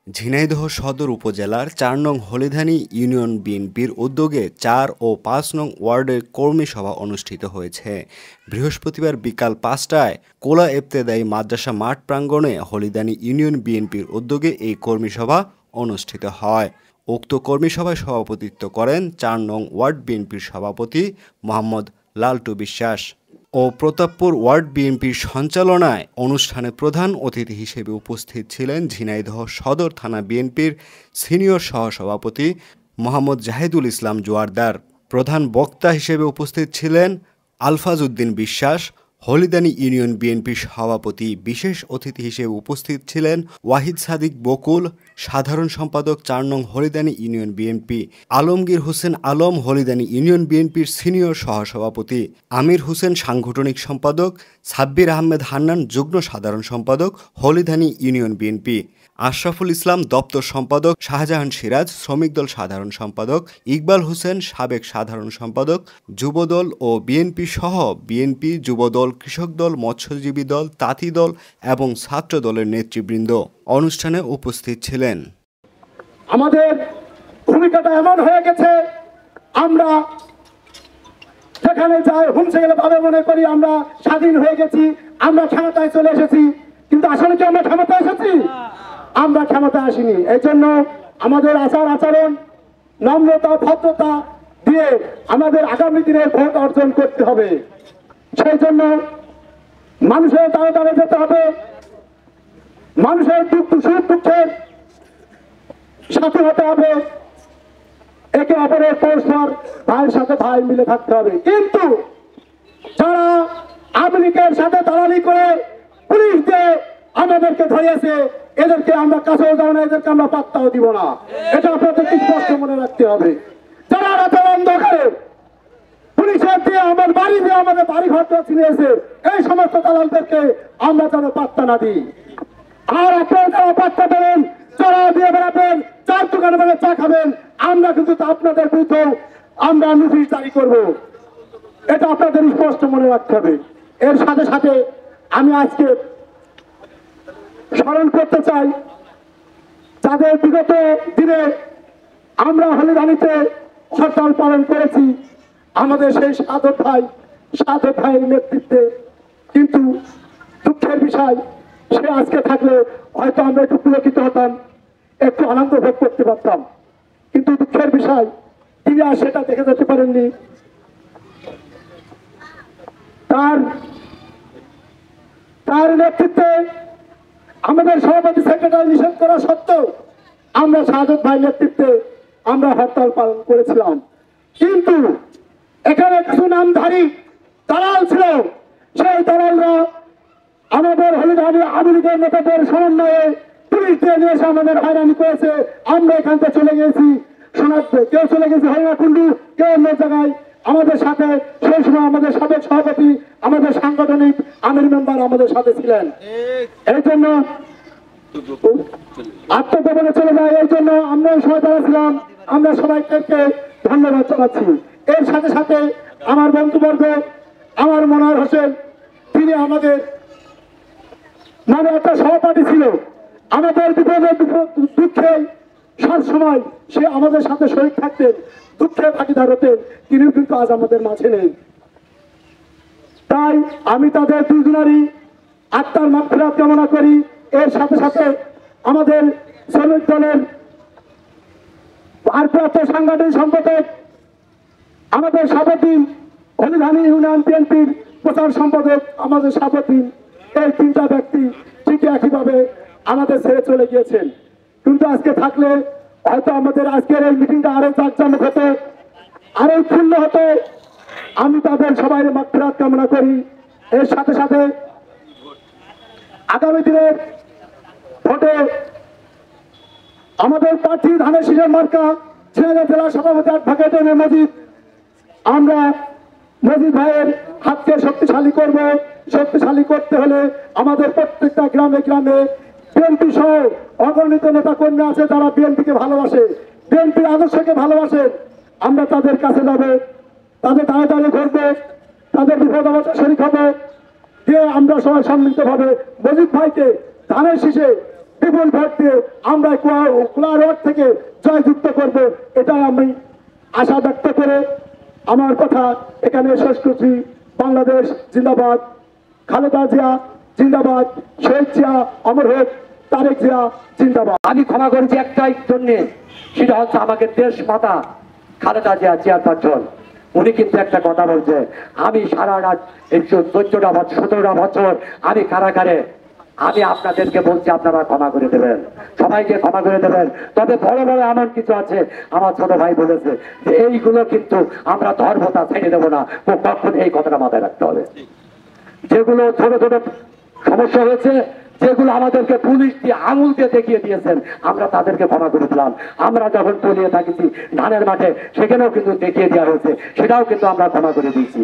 ঝিনাইদহ সদর উপজেলার ৪ নং হলিধানী ইউনিয়ন বিএনপির উদ্যোগে ৪ ও ৫ নং ওয়ার্ডে কর্মী সভা অনুষ্ঠিত হয়েছে। বৃহস্পতিবার বিকাল ৫টায় কোলা ইবতেদায়ী মাদ্রাসা মাঠ প্রাঙ্গণে হলিধানী ইউনিয়ন বিএনপির উদ্যোগে এই কর্মী সভা অনুষ্ঠিত হয়। উক্ত কর্মী সভায় সভাপতিত্ব করেন ৪ নং ওয়ার্ড বিএনপির সভাপতি মোহাম্মদ লালটু বিশ্বাস ও প্রতাপপুর ওয়ার্ড বিএনপির সঞ্চালনায় অনুষ্ঠানে প্রধান অতিথি হিসেবে উপস্থিত ছিলেন ঝিনাইদহ সদর থানা বিএনপির সিনিয়র সহসভাপতি মোহাম্মদ জাহিদুল ইসলাম জোয়ারদার। প্রধান বক্তা হিসেবে উপস্থিত ছিলেন আলফাজ উদ্দিন বিশ্বাস, হলিদানী ইউনিয়ন বিএনপির সভাপতি। বিশেষ অতিথি হিসেবে উপস্থিত ছিলেন ওয়াহিদ সাদিক বকুল, সাধারণ সম্পাদক ৪ নং হলিদানী ইউনিয়ন বিএনপি, আলমগীর হোসেন আলম, হলিদানী ইউনিয়ন বিএনপির সিনিয়র সহসভাপতি, আমির হোসেন সাংগঠনিক সম্পাদক, সাব্বির আহমেদ হান্নান যুগ্ম সাধারণ সম্পাদক, হলিদানী ইউনিয়ন বিএনপি, আশরাফুল ইসলাম দপ্তর সম্পাদক, শাহজাহান সিরাজ শ্রমিক দল সাধারণ সম্পাদক, ইকবাল হোসেন সাবেক সাধারণ সম্পাদক, যুবদল ও বিএনপি সহ বিএনপি, যুবদল, কৃষক দল, মৎস্যজীবী দল, তাঁতি দল এবং ছাত্র দলের নেতৃবৃন্দ অনুষ্ঠানে উপস্থিত ছিলেন। আমাদের ভূমিকাটা এমন হয়ে গেছে, আমরা সেখানে যাই হুমসে গেলে ভাবে মনে করি আমরা স্বাধীন হয়ে গেছি, আমরা ক্ষমতায় চলে এসেছি। কিন্তু আসলে কি আমরা ক্ষমতায় এসেছি? আমরা ক্ষমতায় আসিনি। এই জন্য আমাদের আচার আচরণ, নম্রতা, ভদ্রতা দিয়ে আমাদের আগামী দিনের ভোট অর্জন করতে হবে। সেই জন্য মানুষের দ্বারে দ্বারে যেতে হবে, মানুষের দুঃখ সুখ দুঃখের সাথে হতে হবে, একে অপরের পরস্পর ভাইয়ের সাথে ভাই মিলে থাকতে হবে। কিন্তু যারা আমেরিকার সাথে দালালি করে পুলিশ দিয়ে আমাদেরকে ধরিয়েছে, এদেরকে আমরা কাছেও যাবো না, এদেরকে আমরা পাত্তাও দিব না। এটা আপনাদেরকে স্পষ্ট মনে রাখতে হবে। যারা রাতের অন্ধকারে পুলিশের দিয়ে আমার বাড়ি দিয়ে আমাদের বাড়ি ঘর ছিনিয়েছে, এই সমস্ত দালালদেরকে আমরা যেন পাত্তা না দিই। আর আপনারা যারা পাত্তা দেবেন, যারা দিয়ে বেড়াবেন, চার দোকানে বেড়ে চা খাবেন, আমরা কিন্তু আপনাদের বিরুদ্ধে আমরা নোটিশ জারি করব। এটা আপনাদের স্পষ্ট মনে রাখতে হবে। এর সাথে সাথে আমি আজকে স্মরণ করতে চাই যাদের বিগত দিনে আমরা হলিদানিতে হরতাল পালন করেছি, আমাদের সেই সাধক ভাইয়ের নেতৃত্বে। কিন্তু দুঃখের বিষয়, সে আজকে থাকলে হয়তো আমরা একটু পুলকিত হতাম, একটু আনন্দ ভোগ করতে পারতাম। কিন্তু দুঃখের বিষয়, তিনি আর সেটা দেখে যেতে পারেননি। তার নেতৃত্বে আমাদের সভাপতি সেক্রেটারি নিষেধ করা সত্ত্বেও আমরা সাধক ভাই নেতৃত্বে আমরা হরতাল পালন করেছিলাম। কিন্তু এখানে কিছু নামধারী দালাল ছিল, সেই দালালরা আমাদের হলিদানি আমেরিকার নেতাদের সমন্বয়ে পুলিশ দিয়ে নিয়ে এসে আমাদের হয়রানি করেছে। আমরা এখান থেকে চলে গেছি সোনারপুর, কেউ চলে গেছে হরিণাকুণ্ডু, কেউ অন্য জায়গায়। আমাদের সাথে সেই সময় আমাদের সাবেক সভাপতি, আমাদের সাংগঠনিক আমির মেম্বার আমাদের সাথে ছিলেন। এই জন্য আত্মগোপনে চলে যায়, এই জন্য আমরা সময় দাঁড়াচ্ছিলাম। আমরা সবাইকে ধন্যবাদ জানাচ্ছি। এর সাথে সাথে আমার বন্ধুবর্গ, আমার মনোহর হোসেন, তিনি আমাদের মানে একটা সহপাঠী ছিল। আমাদের বিপদে দুঃখে সবসময় সে আমাদের সাথে শরীর থাকতেন, দুঃখে ভাগিদার হতেন। তিনিও কিন্তু আজ আমাদের মাঝে নেই। তাই আমি তাদের দুজনারই আত্মার মাগফিরাত কামনা করি। এর সাথে সাথে আমাদের শ্রমিক দলের ভারপ্রাপ্ত সাংগঠনিক সম্পাদক, আমাদের সভাপতি, হলিধানী ইউনিয়ন বিএনপির প্রচার সম্পাদক, আমাদের সভাপতি, এই তিনটা ব্যক্তি ঠিক একইভাবে আমাদের ছেড়ে চলে গিয়েছেন। কিন্তু আজকে থাকলে হয়তো আমাদের আজকের এই মিটিংটা আরো জাঁকজমক হতো, আরো উৎফুল্ল হতো। আমি তাদের সবাই মাগফিরাত কামনা করি। এর সাথে সাথে আগামী দিনের ভোটে আমাদের প্রার্থী ধানের শীষের মার্কা ঝিনাইদহ জেলা সভাপতি অ্যাডভোকেট মজিদ, আমরা মজিদ ভাইয়ের হাতকে শক্তিশালী করব। শক্তিশালী করতে হলে আমাদের প্রত্যেকটা গ্রামে গ্রামে বিএনপি সহ অগণিত নেতা কর্মী আছে যারা বিএনপিকে ভালোবাসে, বিএনপির আদর্শকে ভালোবাসে। আমরা তাদের কাছে যাব, তাদের দাঁড়ে দাঁড়িয়ে ঘুরবো, তাদের বিপদ অবস্থা শরীর হবো, দিয়ে আমরা সবাই সম্মিলিতভাবে মজিদ ভাইকে ধানের শীষে বিপুল ভোট দিয়ে আমরা কোলারওয়ার্ড থেকে জয়যুক্ত করব, এটাই আমি আশা ব্যক্ত করে আমার কথা এখানে শেষ করছি। বাংলাদেশ জিন্দাবাদ, খালেদা জিয়া জিন্দাবাদ, শহীদ জিয়া অমর হোক, তারেক জিয়া জিন্দাবাদ। আমি ক্ষমা করেছি একটাই জন্য, সেটা হচ্ছে আমাকে দেশ মাতা খালেদা জিয়া চেয়ারপারসন, উনি কিন্তু একটা কথা বলছে, আমি সারা রাত 17টা বছর আমি কারাগারে, আমি আপনাদেরকে বলছি আপনারা ক্ষমা করে দেবেন, সবাইকে ক্ষমা করে দেবেন। তবে বড় বড় এমন কিছু আছে, আমার ছোট ভাই বলেছে যে এইগুলো কিন্তু আমরা ধর্মতা ছেড়ে দেবো না, তো কখন এই কথাটা মাথায় রাখতে হবে। যেগুলো ছোট ছোট সমস্যা হয়েছে, যেগুলো আমাদেরকে পুলিশ দিয়ে আঙুল দিয়ে দেখিয়ে দিয়েছেন, আমরা তাদেরকে ক্ষমা করে দিলাম। আমরা যখন পলিয়ে থাকেছি ধানের মাঠে, সেখানেও কিন্তু দেখিয়ে দেওয়া হয়েছে, সেটাও কিন্তু আমরা ক্ষমা করে দিয়েছি।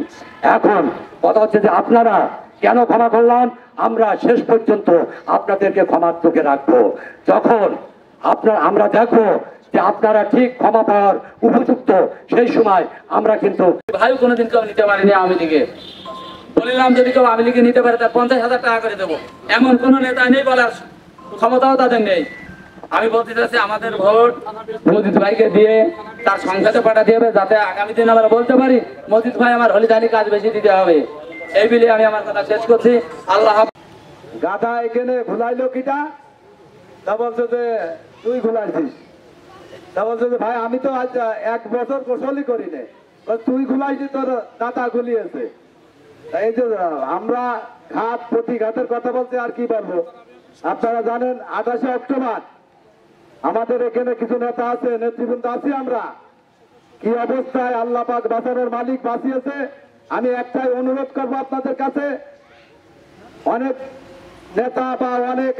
এখন কথা হচ্ছে যে আপনারা কেন ক্ষমা করলাম, আমরা শেষ পর্যন্ত আপনাদেরকে ক্ষমার চোখে রাখবো। যখন আমরা দেখবো যে আপনারা ঠিক ক্ষমা পাওয়ার উপযুক্ত, সেই সময় আমরা কিন্তু ভাই কোনোদিন কেউ নিতে পারিনি আওয়ামী লীগে। বলিলাম যদি কেউ আওয়ামী লীগে নিতে পারে তার 50,000 টাকা করে দেবো, এমন কোন নেতা নেই, বলার ক্ষমতাও তাদের নেই। আমি বলতে চাচ্ছি আমাদের ভোট মজিদ ভাইকে দিয়ে তার সংসদে পাঠাতে হবে, যাতে আগামী দিন আমরা বলতে পারি মজিদ ভাই আমার হলিদানি কাজ বেশি দিতে হবে। এই বলে আমি আমার কথা শেষ করছি। আল্লাহ গাধা এখানে ঘুলাইলো কিটা, তা বলছে যে তুই ঘুলাইছিস, তা বলছে যে ভাই আমি তো আজ 1 বছর গোসলই করি না, তুই ঘুলাইছি, তোর দাদা ঘুলিয়েছে। এই যে আমরা ঘাত প্রতিঘাতের কথা বলতে আর কি বলবো। আপনারা জানেন 28শে অক্টোবর আমাদের এখানে কিছু নেতা আছে, নেতৃবৃন্দ আছি, আমরা কি অবস্থায় আল্লাহ পাক বাঁচানোর মালিক বাঁচিয়েছে। আমি একটাই অনুরোধ করবো আপনাদের কাছে, অনেক নেতা বা অনেক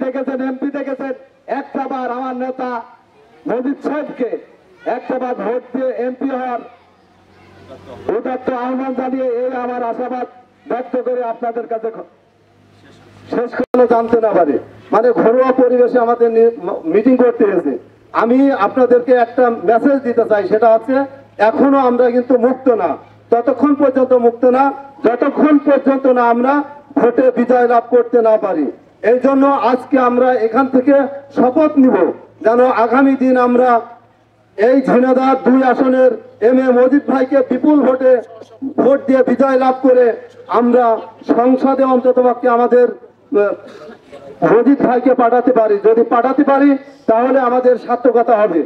দেখেছেন, এমপি দেখেছেন, একটা বার আমার নেতা মজিদ সাহেবকে একটা বার ভোট দিয়ে এমপি হওয়ার উদাত্ত আহ্বান জানিয়ে এই আমার আশাবাদ ব্যক্ত করে আপনাদের কাছে শেষ করে জানতে না পারে, মানে ঘরোয়া পরিবেশে আমাদের মিটিং করতে এসেছে। আমি আপনাদেরকে একটা মেসেজ দিতে চাই, সেটা হচ্ছে এখনো আমরা কিন্তু মুক্ত না, ততক্ষণ পর্যন্ত মুক্ত না যতক্ষণ পর্যন্ত না আমরা ভোটে বিজয় লাভ করতে না পারি। এই জন্য আজকে আমরা এখান থেকে শপথ নিব যেন আগামী দিন আমরা এই ঝিনাইদহ 2 আসনের এম.এ. মজিদ ভাইকে বিপুল ভোট দিয়ে বিজয় লাভ করে আমরা সংসদে অন্ততপক্ষে আমাদের মজিদ ভাইকে পাঠাতে পারি। যদি পাঠাতে পারি তাহলে আমাদের সার্থকতা হবে,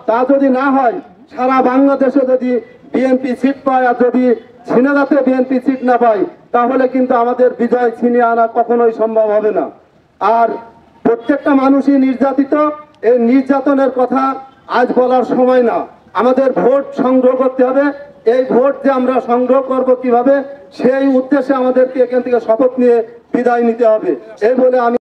তা যদি না হয়, সারা বাংলাদেশে যদি বিএনপি সিট পায় আর যদি ঝিনাইদহে বিএনপি সিট না পায়, তাহলে কিন্তু আমাদের বিজয় ছিনিয়ে আনা কখনোই সম্ভব হবে না। আর প্রত্যেকটা মানুষই নির্যাতিত, এই নির্যাতনের কথা আজ বলার সময় না, আমাদের ভোট সংগ্রহ করতে হবে। এই ভোট যে আমরা সংগ্রহ করব কিভাবে, সেই উদ্দেশ্যে আমাদেরকে এখান থেকে শপথ নিয়ে বিদায় নিতে হবে। এই বলে আমি